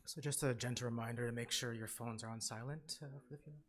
So just a gentle reminder to make sure your phones are on silent for the funeral.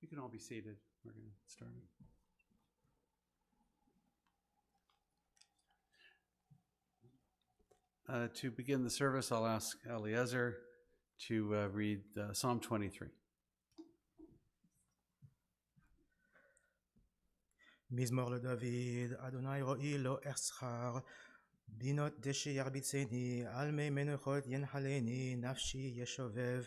You can all be seated. We're going to start. To begin the service, I'll ask Eliezer to read Psalm 23. מזמור לדוד, אדוני רואי לא אסחר, בינות דשא ירביצני, על מי מנוחות ינחלני, נפשי ישובב,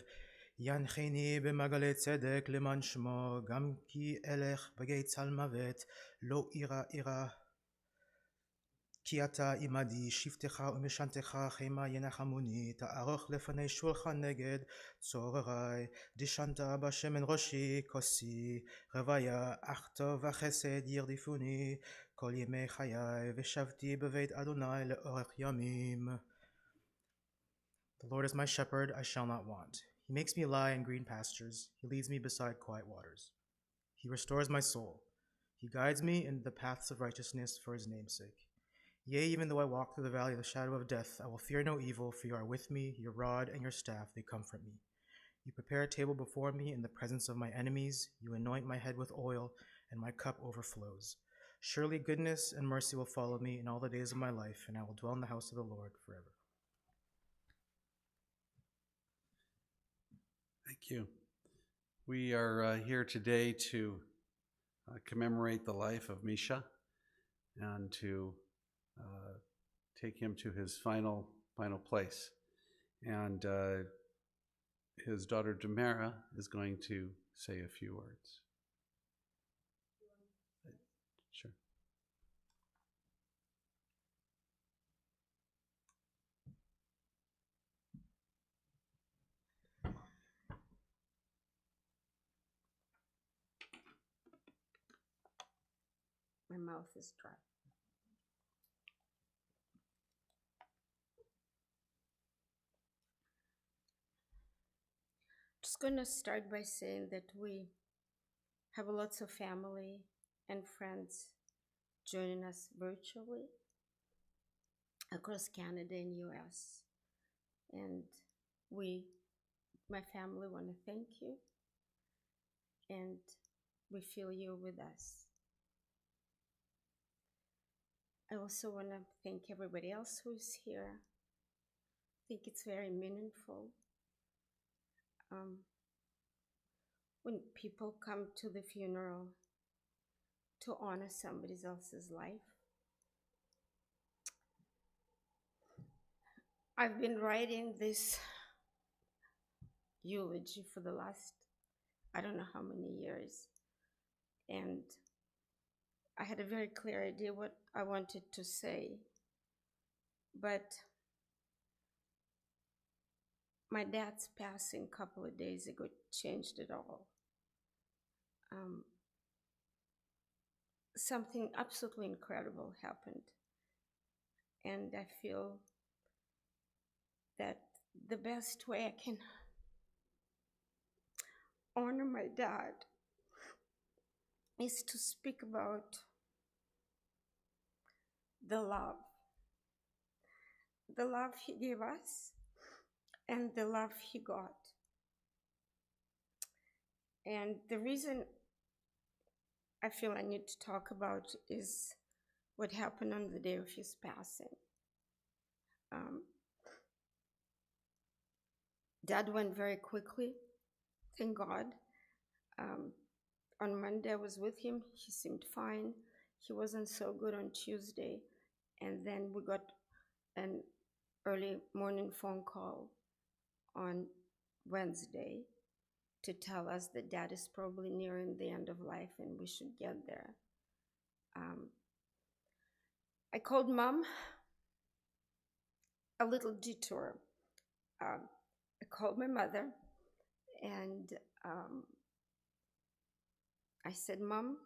ינחני במעגלי צדק למען שמו, גם כי אלך בגיא צל מוות, לא אירא, כי אתה עמדי, שבטך ומשענתך חמה ינחמוני, תערוך לפני שולחן נגד צוררי, דשנת בשמן ראשי כוסי, רוויה אך טוב וחסד ירדיפוני, כל ימי חיי, ושבתי בבית אדוני לאורך ימים. The Lord is my shepherd, I shall not want. He makes me lie in green pastures, he leads me beside quiet waters. He restores my soul. He guides me in the paths of righteousness for his name's sake. Yea, even though I walk through the valley of the shadow of death, I will fear no evil, for you are with me, your rod and your staff, they comfort me. You prepare a table before me in the presence of my enemies, you anoint my head with oil, and my cup overflows. Surely goodness and mercy will follow me in all the days of my life, and I will dwell in the house of the Lord forever. Thank you. We are here today to commemorate the life of Misha and to take him to his final place. And his daughter Demara is going to say a few words. Sure. My mouth is dry. Just going to start by saying that we have lots of family and friends joining us virtually across Canada and US. And my family, want to thank you. And we feel you're with us. I also want to thank everybody else who's here. I think it's very meaningful when people come to the funeral to honor somebody else's life. I've been writing this eulogy for the last, I don't know how many years, and I had a very clear idea what I wanted to say, but my dad's passing a couple of days ago changed it all. Something absolutely incredible happened, and I feel that the best way I can honor my dad is to speak about the love he gave us and the love he got. And the reason I feel I need to talk about is what happened on the day of his passing. Dad went very quickly, thank God. On Monday I was with him, he seemed fine. He wasn't so good on Tuesday. And then we got an early morning phone call on Wednesday to tell us that Dad is probably nearing the end of life and we should get there. I called Mom, a little detour. I called my mother and I said, Mom,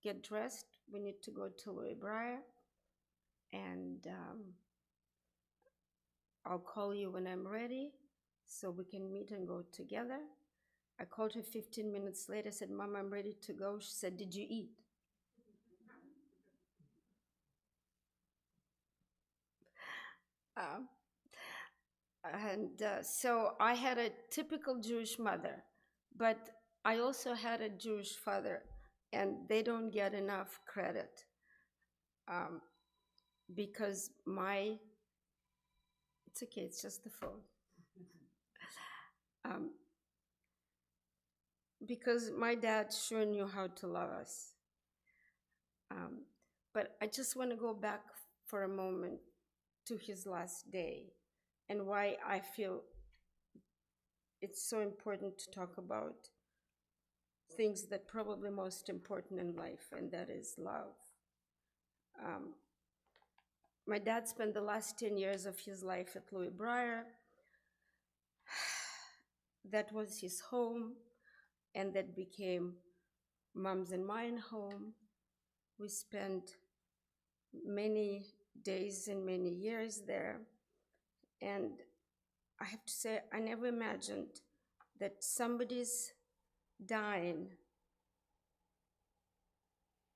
get dressed. We need to go to Louis Briar, and I'll call you when I'm ready so we can meet and go together. I called her 15 minutes later. I said, Mom, I'm ready to go. She said, did you eat? So I had a typical Jewish mother, but I also had a Jewish father, and they don't get enough credit because it's okay, it's just the phone. Because my dad sure knew how to love us. Um, but I just want to go back for a moment to his last day and why I feel it's so important to talk about things that probably most important in life, and that is love. Um, my dad spent the last 10 years of his life at Louis Briar. That was his home, and that became Mom's and mine home. We spent many days and many years there. And I have to say, I never imagined that somebody's dying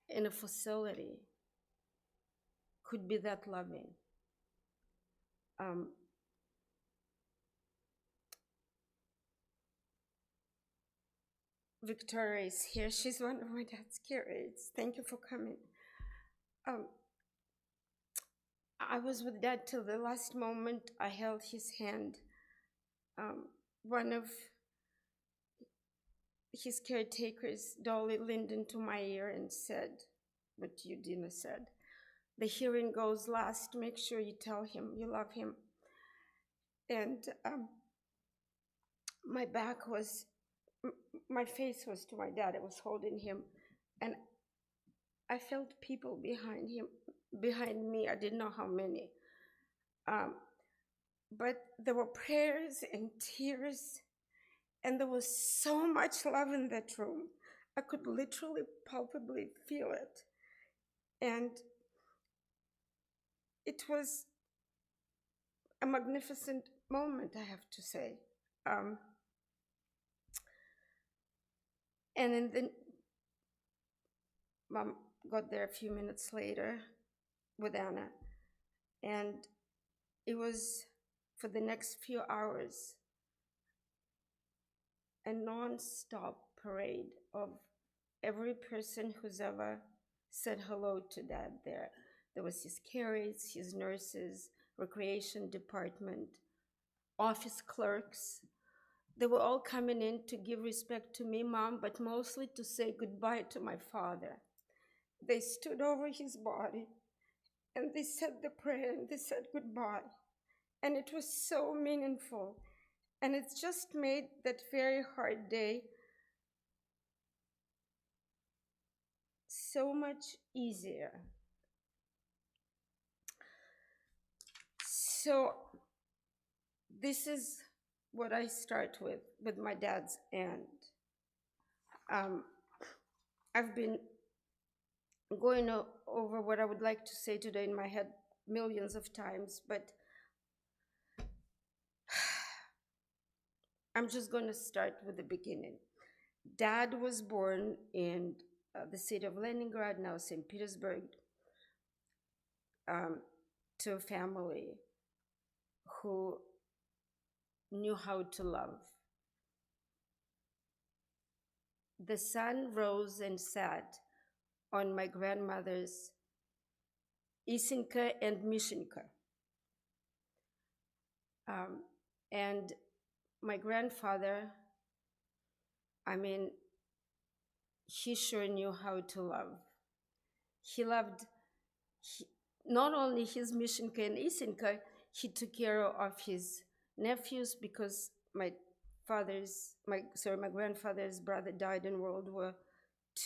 in a facility could be that loving. Victoria is here. She's one of my dad's curates. Thank you for coming. I was with Dad till the last moment. I held his hand. One of his caretakers, Dolly, leaned into my ear and said what Udina said. The hearing goes last. Make sure you tell him you love him. And my face was to my dad. I was holding him. And I felt people behind me. I didn't know how many. But there were prayers and tears, and there was so much love in that room. I could literally, palpably feel it. And it was a magnificent moment, I have to say. And then Mom got there a few minutes later with Anna. And it was, for the next few hours, a non-stop parade of every person who's ever said hello to Dad there. There was his curates, his nurses, recreation department, office clerks. They were all coming in to give respect to me, Mom, but mostly to say goodbye to my father. They stood over his body and they said the prayer and they said goodbye. And it was so meaningful. And it's just made that very hard day so much easier. So this is what I start with my dad's end. I've been going over what I would like to say today in my head millions of times, but I'm just going to start with the beginning. Dad was born in the city of Leningrad, now St. Petersburg, to a family who knew how to love. The sun rose and sat on my grandmother's Isinka and Mishinka. And my grandfather, he sure knew how to love. He loved not only his Mishinka and Isinka, he took care of his nephews because my grandfather's brother died in World War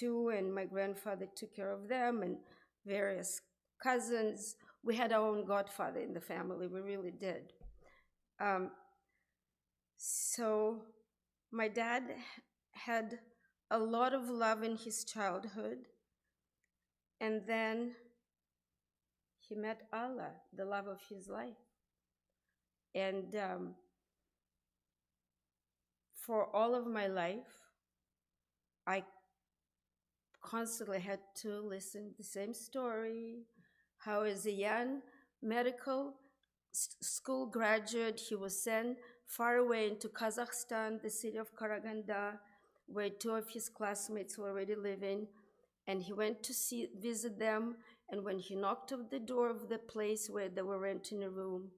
II, and my grandfather took care of them and various cousins. We had our own godfather in the family, we really did. So my dad had a lot of love in his childhood, and then he met Allah, the love of his life. And for all of my life, I constantly had to listen to the same story, how as a young medical school graduate, he was sent far away into Kazakhstan, the city of Karaganda, where two of his classmates were already living, and he went to visit them, and when he knocked on the door of the place where they were renting a room,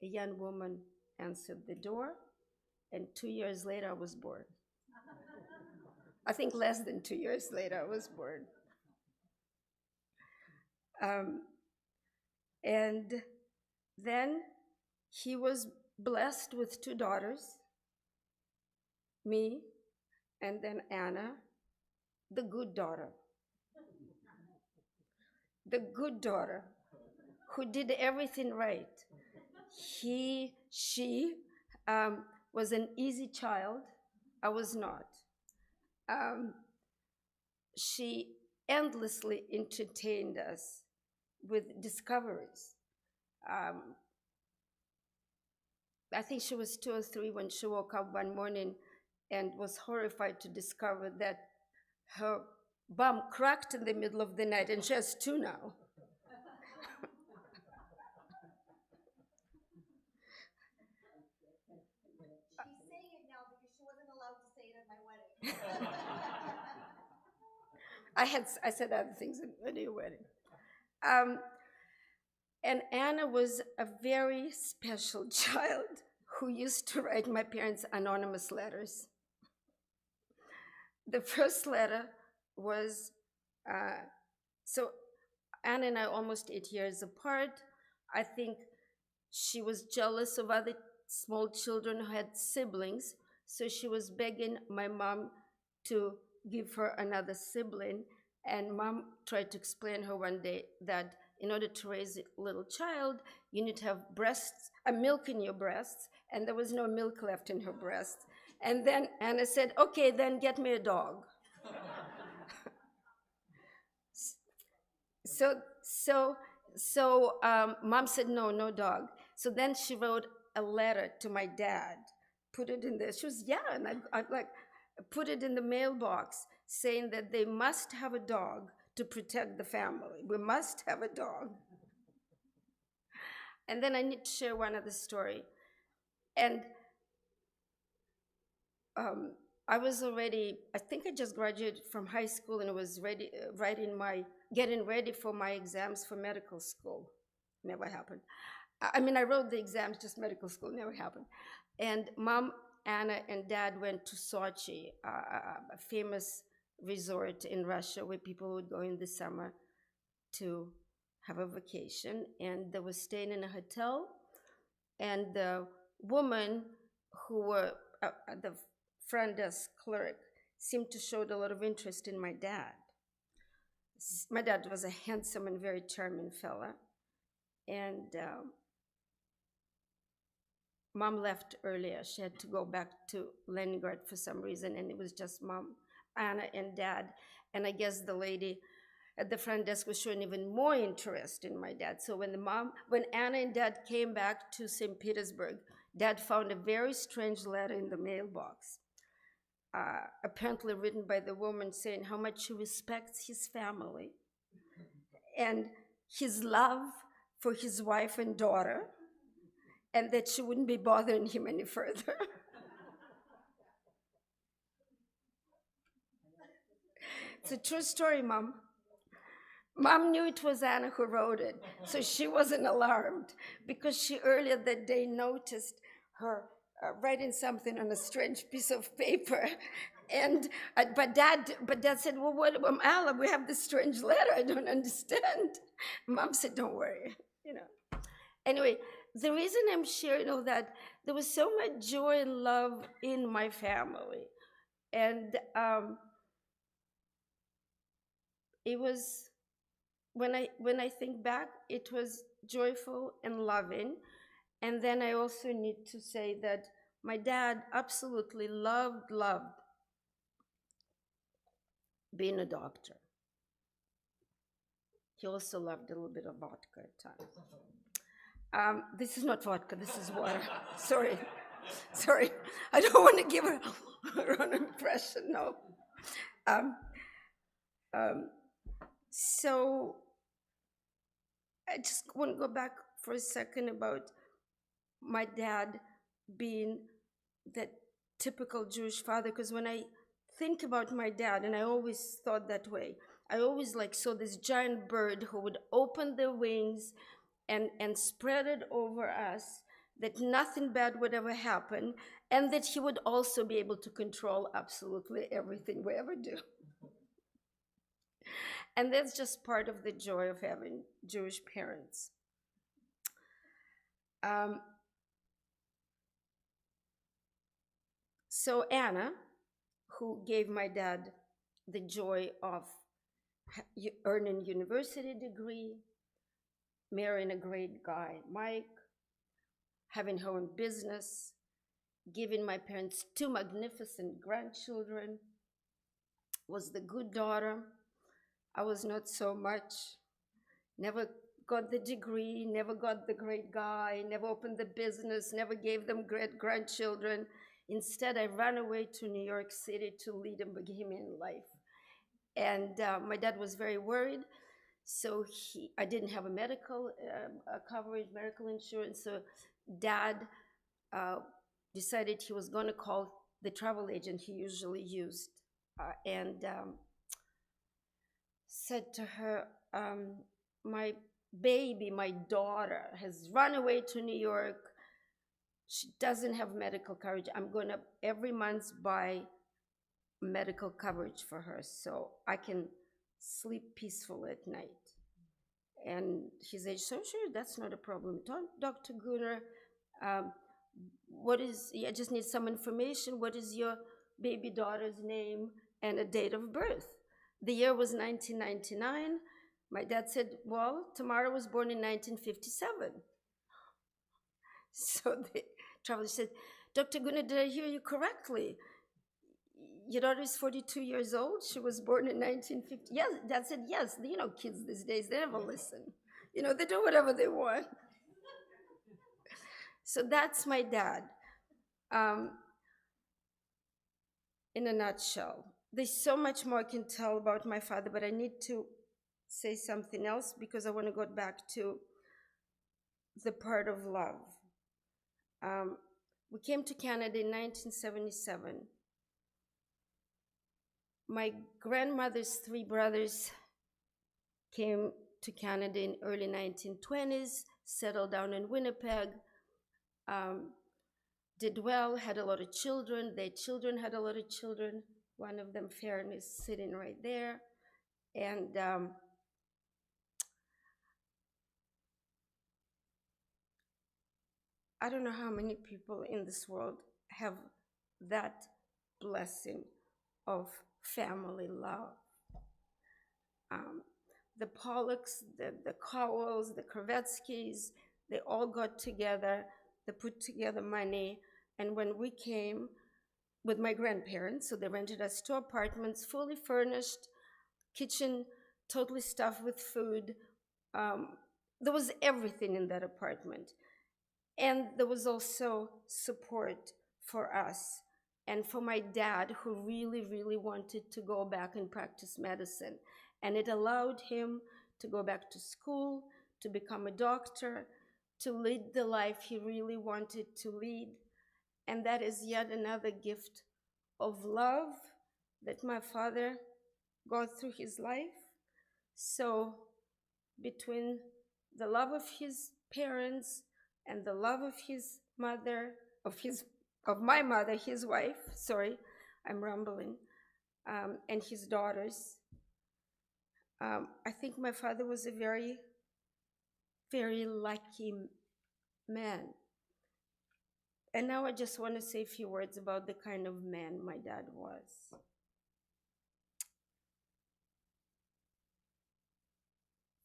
a young woman answered the door, and 2 years later I was born. I think less than 2 years later I was born. Um, and then he was blessed with two daughters, me, and then Anna, the good daughter. The good daughter who did everything right. She was an easy child. I was not. Um, she endlessly entertained us with discoveries. Um, I think she was 2 or 3 when she woke up one morning and was horrified to discover that her bum cracked in the middle of the night, and she has two now. She's saying it now because she wasn't allowed to say it at my wedding. I said other things at your wedding. Um, and Anna was a very special child who used to write my parents anonymous letters. The first letter was, so Anna and I almost 8 years apart. I think she was jealous of other small children who had siblings, so she was begging my mom to give her another sibling. And mom tried to explain her one day that in order to raise a little child, you need to have breasts, a milk in your breasts, and there was no milk left in her breasts. And then Anna said, okay, then get me a dog. So mom said, no dog. So then she wrote a letter to my dad, put it in there. She was, yeah, and I like put it in the mailbox saying that they must have a dog to protect the family. We must have a dog. And then I need to share one other story. And I was already, I think I just graduated from high school and was ready, getting ready for my exams for medical school. Never happened. I mean, I wrote the exams, just medical school, never happened. And mom, Anna, and dad went to Sochi, a famous resort in Russia where people would go in the summer to have a vacation. And they were staying in a hotel. And the woman who were the front desk clerk seemed to show a lot of interest in my dad. My dad was a handsome and very charming fella. And mom left earlier. She had to go back to Leningrad for some reason, and it was just mom, Anna, and dad. And I guess the lady at the front desk was showing even more interest in my dad. So when Anna and dad came back to St. Petersburg, dad found a very strange letter in the mailbox, apparently written by the woman saying how much she respects his family and his love for his wife and daughter, and that she wouldn't be bothering him any further. It's a true story, Mom. Mom knew it was Anna who wrote it, so she wasn't alarmed because she earlier that day noticed her writing something on a strange piece of paper. And but dad said, well, what about Alla? We have this strange letter. I don't understand. Mom said, don't worry, Anyway, the reason I'm sharing all that, there was so much joy and love in my family. And it was, when I think back, it was joyful and loving. And then I also need to say that my dad absolutely loved being a doctor. He also loved a little bit of vodka at times. This is not vodka, this is water. Sorry. I don't want to give a wrong impression, no. So I just want to go back for a second about my dad being that typical Jewish father, because when I think about my dad, and I always thought that way, I always saw this giant bird who would open their wings and spread it over us, that nothing bad would ever happen, and that he would also be able to control absolutely everything we ever do. And that's just part of the joy of having Jewish parents. So Anna, who gave my dad the joy of earning university degree, marrying a great guy, Mike, having her own business, giving my parents 2 magnificent grandchildren, was the good daughter. I was not so much. Never got the degree, never got the great guy, never opened the business, never gave them great grandchildren. Instead, I ran away to New York City to lead a bohemian life. And my dad was very worried. So I didn't have a medical coverage, medical insurance. So dad decided he was going to call the travel agent he usually used and said to her, my baby, my daughter, has run away to New York. She doesn't have medical coverage. I'm going to every month buy medical coverage for her so I can sleep peaceful at night. And he said, so sure, that's not a problem. Dr. Gunnar, I just need some information. What is your baby daughter's name and a date of birth? The year was 1999. My dad said, well, Tamara was born in 1957. So the traveler said, Dr. Gunnar, did I hear you correctly? Your daughter is 42 years old. She was born in 1950. Yes, Dad said, yes. You know, kids these days, they never listen. You know, they do whatever they want. So that's my dad, in a nutshell. There's so much more I can tell about my father, but I need to say something else because I want to go back to the part of love. We came to Canada in 1977. My grandmother's 3 brothers came to Canada in early 1920s, settled down in Winnipeg, did well, had a lot of children. Their children had a lot of children. One of them, Farron, is sitting right there. And I don't know how many people in this world have that blessing of family love. The Pollocks, the Cowells, the Kravetsky's, they all got together, they put together money, and when we came with my grandparents, so they rented us 2 apartments, fully furnished, kitchen totally stuffed with food. There was everything in that apartment. And there was also support for us and for my dad, who really, really wanted to go back and practice medicine. And it allowed him to go back to school, to become a doctor, to lead the life he really wanted to lead. And that is yet another gift of love that my father got through his life. So between the love of his parents and the love of his mother, of my mother, his wife, sorry, I'm rambling, and his daughters, I think my father was a very, very lucky man. And now I just want to say a few words about the kind of man my dad was.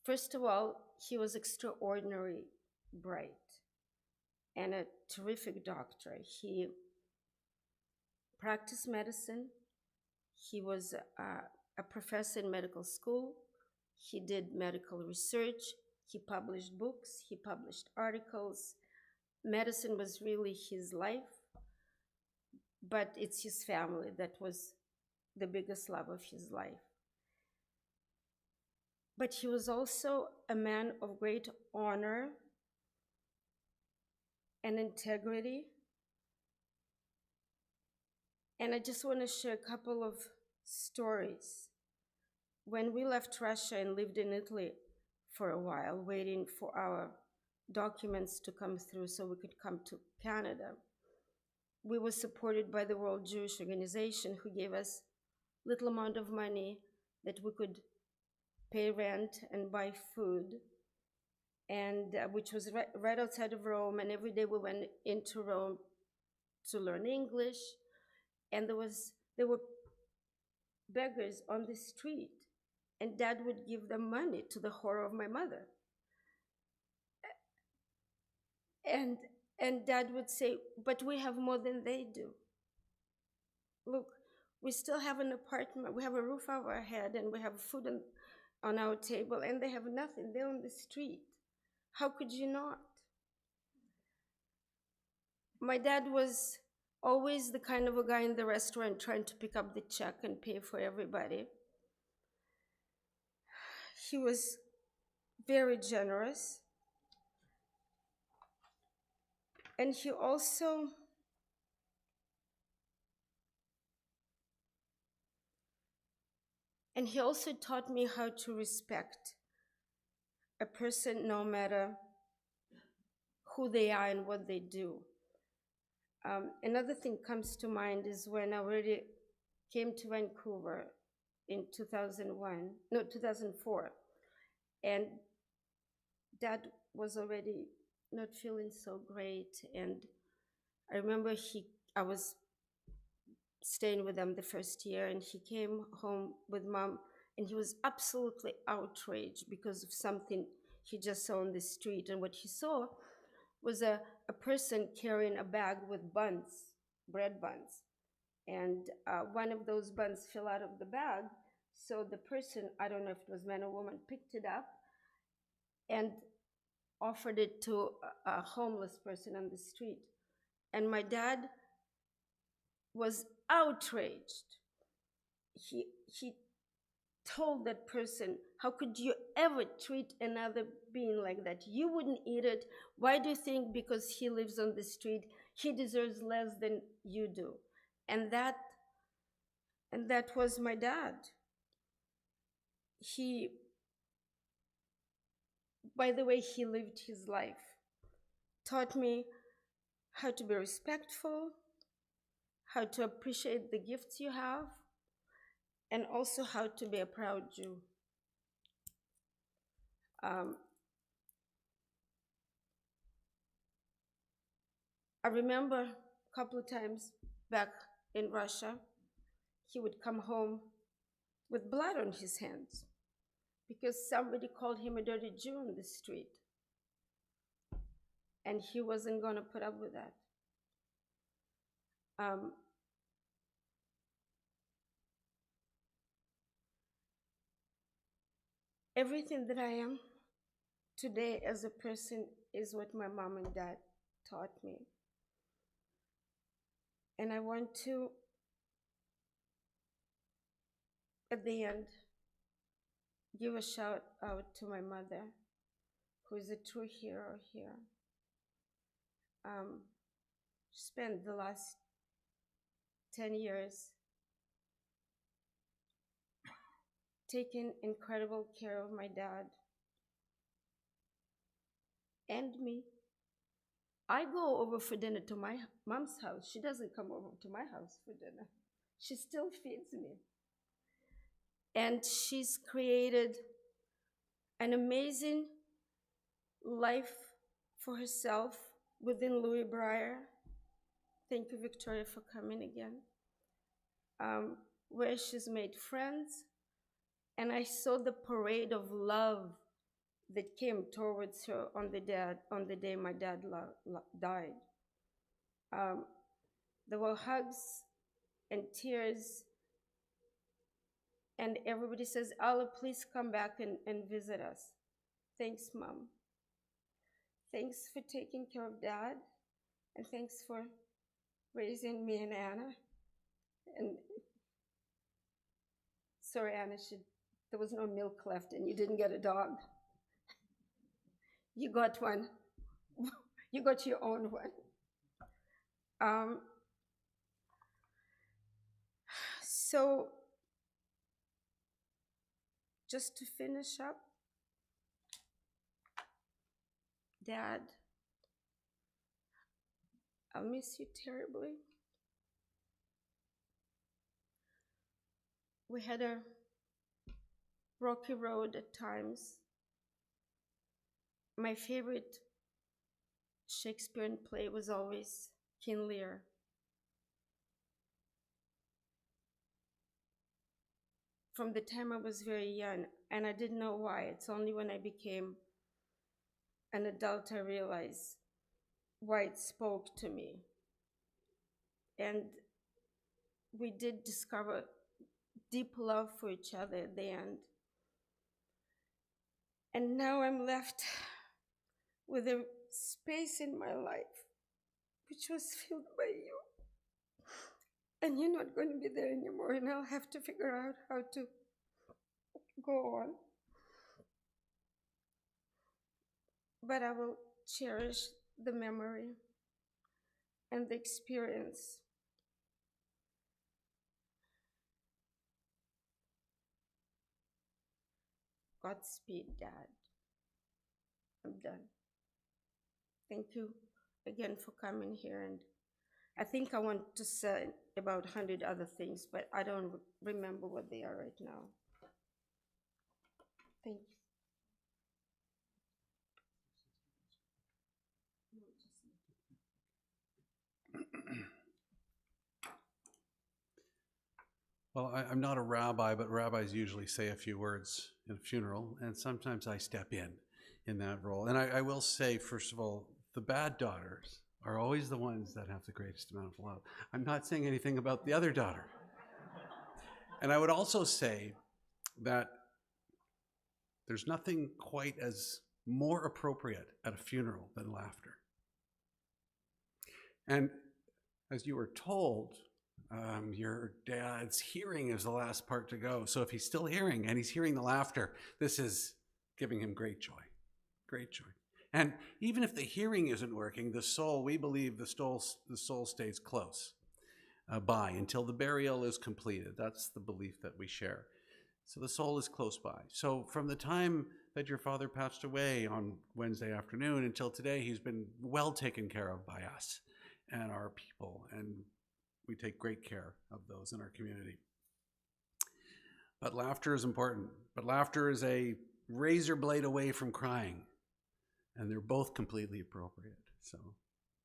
First of all, he was extraordinarily bright and a terrific doctor. He practiced medicine. He was a professor in medical school. He did medical research. He published books. He published articles. Medicine was really his life, but it's his family that was the biggest love of his life. But he was also a man of great honor and integrity. And I just want to share a couple of stories. When we left Russia and lived in Italy for a while, waiting for our documents to come through so we could come to Canada, we were supported by the World Jewish Organization, who gave us little amount of money that we could pay rent and buy food, and which was right outside of Rome. And every day we went into Rome to learn English, and there were beggars on the street, and Dad would give them money, to the horror of my mother. And Dad would say, but we have more than they do. Look, we still have an apartment, we have a roof over our head, and we have food on our table, and they have nothing. They're on the street. How could you not? My dad was always the kind of a guy in the restaurant trying to pick up the check and pay for everybody. He was very generous. And he also taught me how to respect a person no matter who they are and what they do. Another thing comes to mind is when I already came to Vancouver in 2004, and Dad was already not feeling so great, and I remember I was staying with them the first year, and he came home with Mom, and he was absolutely outraged because of something he just saw on the street. And what he saw was a person carrying a bag with buns, bread buns, and one of those buns fell out of the bag. So the person, I don't know if it was man or woman, picked it up and offered it to a homeless person on the street. And my dad was outraged. He told that person, how could you ever treat another being like that? You wouldn't eat it. Why do you think because he lives on the street, he deserves less than you do? And that was my dad. By the way he lived his life, taught me how to be respectful, how to appreciate the gifts you have, and also how to be a proud Jew. I remember a couple of times back in Russia, he would come home with blood on his hands because somebody called him a dirty Jew on the street. And he wasn't going to put up with that. Everything that I am today as a person is what my mom and dad taught me. And I want to, at the end, give a shout out to my mother, who is a true hero here. She spent the last 10 years taking incredible care of my dad and me. I go over for dinner to my mom's house. She doesn't come over to my house for dinner. She still feeds me. And she's created an amazing life for herself within Louis Briar. Thank you, Victoria, for coming again. Where she's made friends. And I saw the parade of love that came towards her on the day my dad died. There were hugs and tears, and everybody says, Allah, please come back and visit us. Thanks, Mom. Thanks for taking care of Dad, and thanks for raising me and Anna. And sorry, Anna, there was no milk left and you didn't get a dog. You got one. You got your own one. So, just to finish up, Dad, I'll miss you terribly. We had a rocky road at times. My favorite Shakespearean play was always King Lear. From the time I was very young, and I didn't know why. It's only when I became an adult I realized why it spoke to me. And we did discover deep love for each other at the end. And now I'm left with a space in my life which was filled by you. And you're not going to be there anymore, and I'll have to figure out how to go on. But I will cherish the memory and the experience. Godspeed, Dad. I'm done. Thank you again for coming here. And I think I want to say about 100 other things, but I don't remember what they are right now. Thank you. Well, I'm not a rabbi, but rabbis usually say a few words in a funeral, and sometimes I step in that role. And I will say, first of all, the bad daughters are always the ones that have the greatest amount of love. I'm not saying anything about the other daughter. And I would also say that there's nothing quite as more appropriate at a funeral than laughter. And as you were told, your dad's hearing is the last part to go. So if he's still hearing and he's hearing the laughter, this is giving him great joy, great joy. And even if the hearing isn't working, the soul, we believe the soul stays close by until the burial is completed. That's the belief that we share. So the soul is close by. So from the time that your father passed away on Wednesday afternoon until today, he's been well taken care of by us and our people, and we take great care of those in our community. But laughter is important. But laughter is a razor blade away from crying, and they're both completely appropriate. So,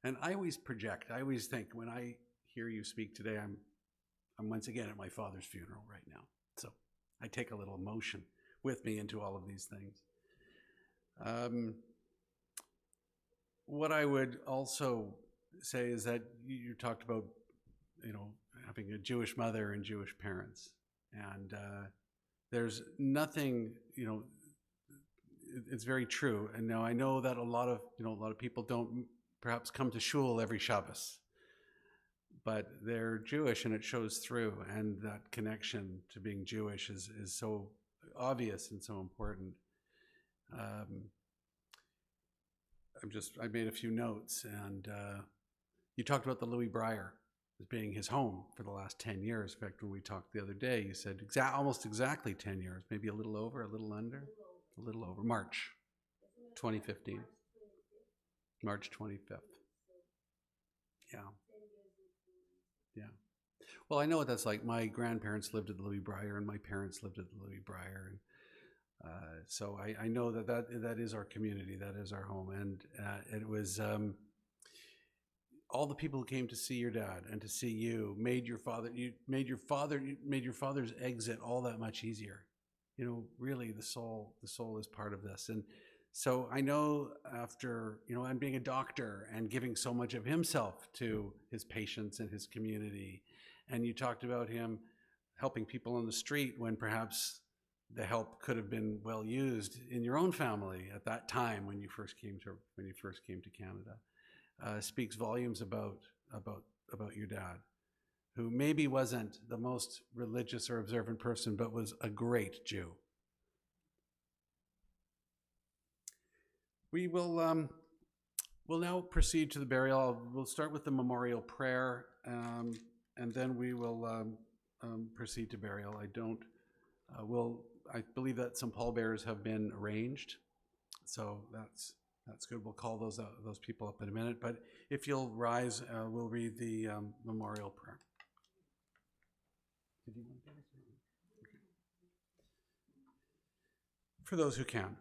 and I always project. I always think when I hear you speak today, I'm once again at my father's funeral right now. So I take a little emotion with me into all of these things. What I would also say is that you talked about, having a Jewish mother and Jewish parents. And there's nothing, it's very true. And now I know that a lot of people don't perhaps come to shul every Shabbos, but they're Jewish and it shows through. And that connection to being Jewish is so obvious and so important. I made a few notes, and you talked about the Louis Breyer as being his home for the last 10 years. In fact, when we talked the other day, you said almost exactly 10 years, maybe a little over, a little under, a little over. March 2015. March 25th. Yeah. Yeah. Well, I know what that's like. My grandparents lived at the Louis Breyer, and my parents lived at the Louis Breyer. And so I know that is our community, that is our home. And it was... all the people who came to see your dad and to see you made your father's exit all that much easier. Really the soul is part of this. And so I know after, I'm being a doctor and giving so much of himself to his patients and his community. And you talked about him helping people on the street when perhaps the help could have been well used in your own family at that time when you first came to Canada. Speaks volumes about your dad, who maybe wasn't the most religious or observant person, but was a great Jew. We will we'll now proceed to the burial. We'll start with the memorial prayer, and then we will proceed to burial. I believe that some pallbearers have been arranged, so that's good. We'll call those people up in a minute. But if you'll rise, we'll read the memorial prayer. Did you want to do this? Okay. For those who can.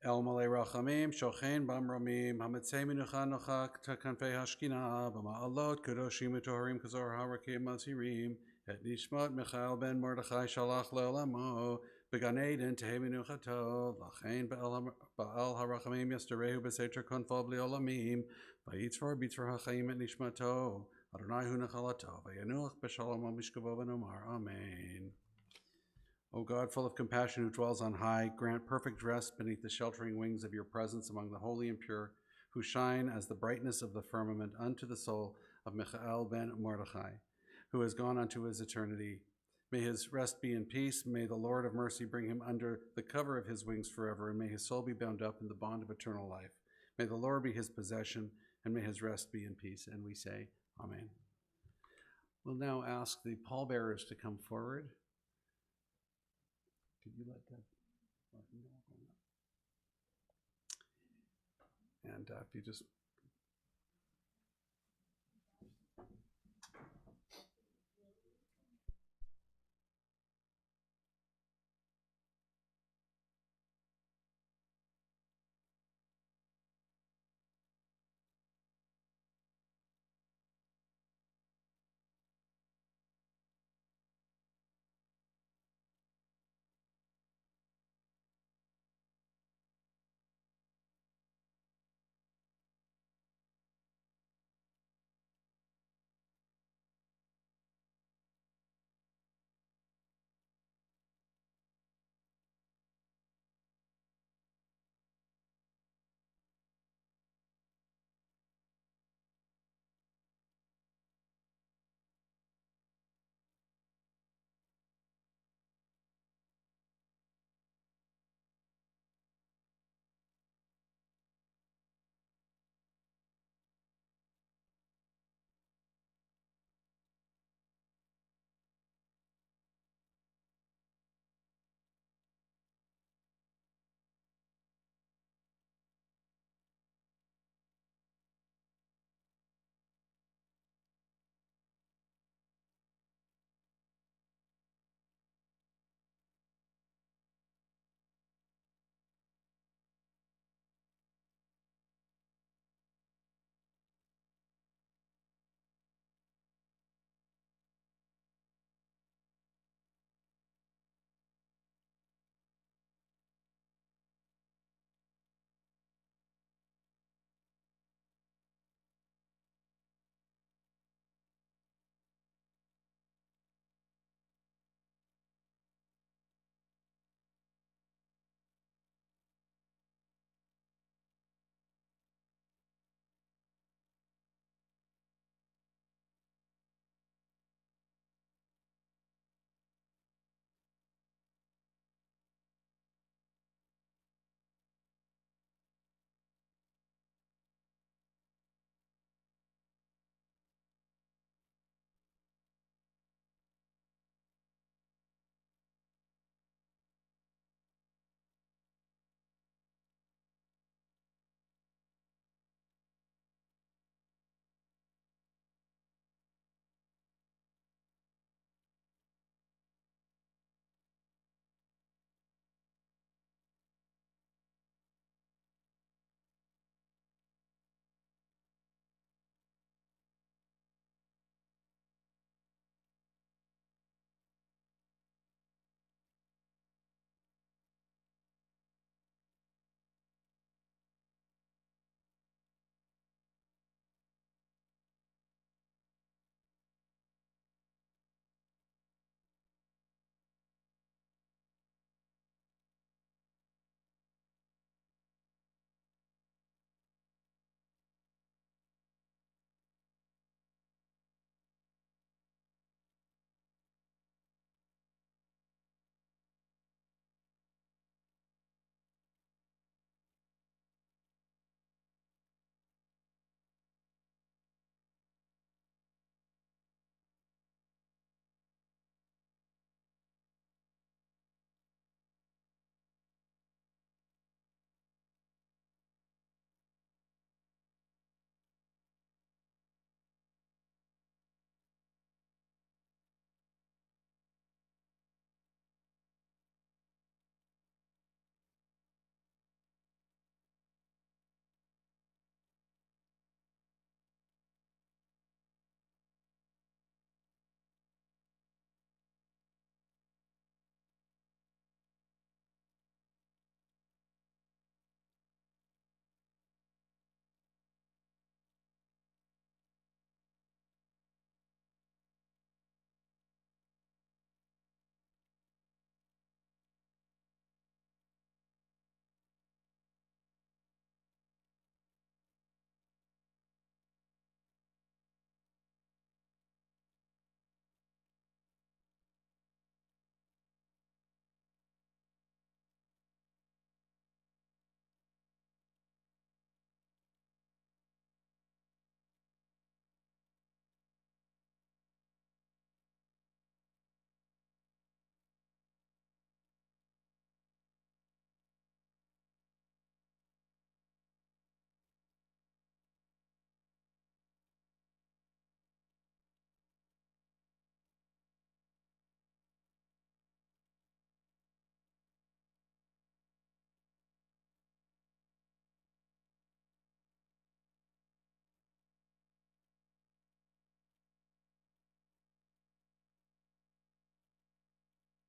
El Malay Rachamim, Shochen Bamramim, Hamitzei Minucha Nochak, Takanfei Hashkina, Bama'alot, Kudoshim Utoharim, Kazor Harakim Mazirim, Et Nishmat Mikhail ben Mordechai Shalach Leolamo, Began Eden Tehe Minuchato, Lachain Baal Harachamim Yastarehu Besetra Konfal Olamim, Vayitzvar Bitzvar HaChaim Et Nishmato, Adonai Hu Nachalato, Vayanuach B'Shalom Mishkavo V'Nomar, Amen. O God, full of compassion, who dwells on high, grant perfect rest beneath the sheltering wings of your presence among the holy and pure, who shine as the brightness of the firmament unto the soul of Mikhail ben Mordechai, who has gone unto his eternity. May his rest be in peace. May the Lord of mercy bring him under the cover of his wings forever, and may his soul be bound up in the bond of eternal life. May the Lord be his possession, and may his rest be in peace. And we say, Amen. We'll now ask the pallbearers to come forward. Could you let that? And if you just